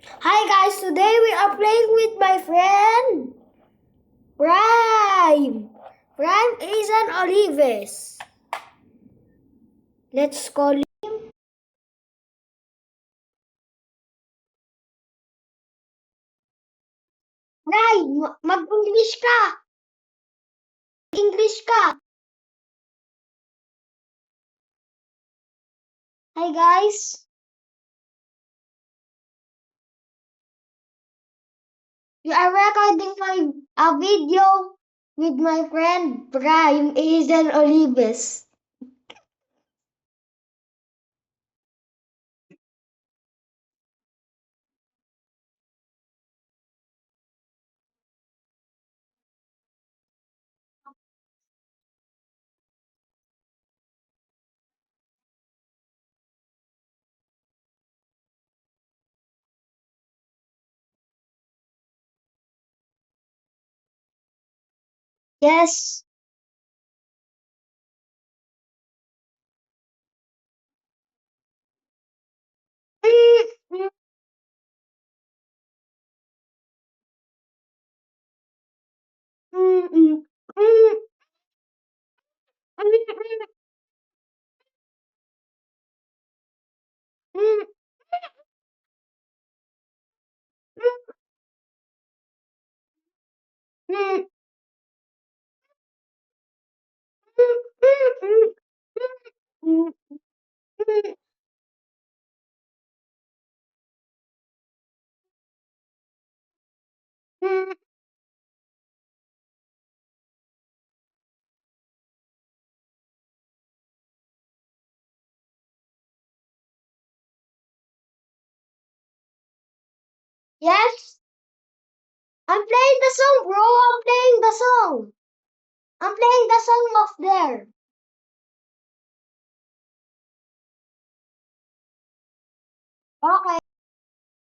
Hi guys, today we are playing with my friend Prime. Prime is an Olives. Let's call him. Prime, mag-English ka. English ka. Hi guys. We are recording a video with my friend Prime is an Olives. Yes. Mm, mm, mm, mm, mm, mm, mm, mm, mm, mm, mm. Yes, I'm playing the song, bro. I'm playing the song. I'm playing the song of there. Okay.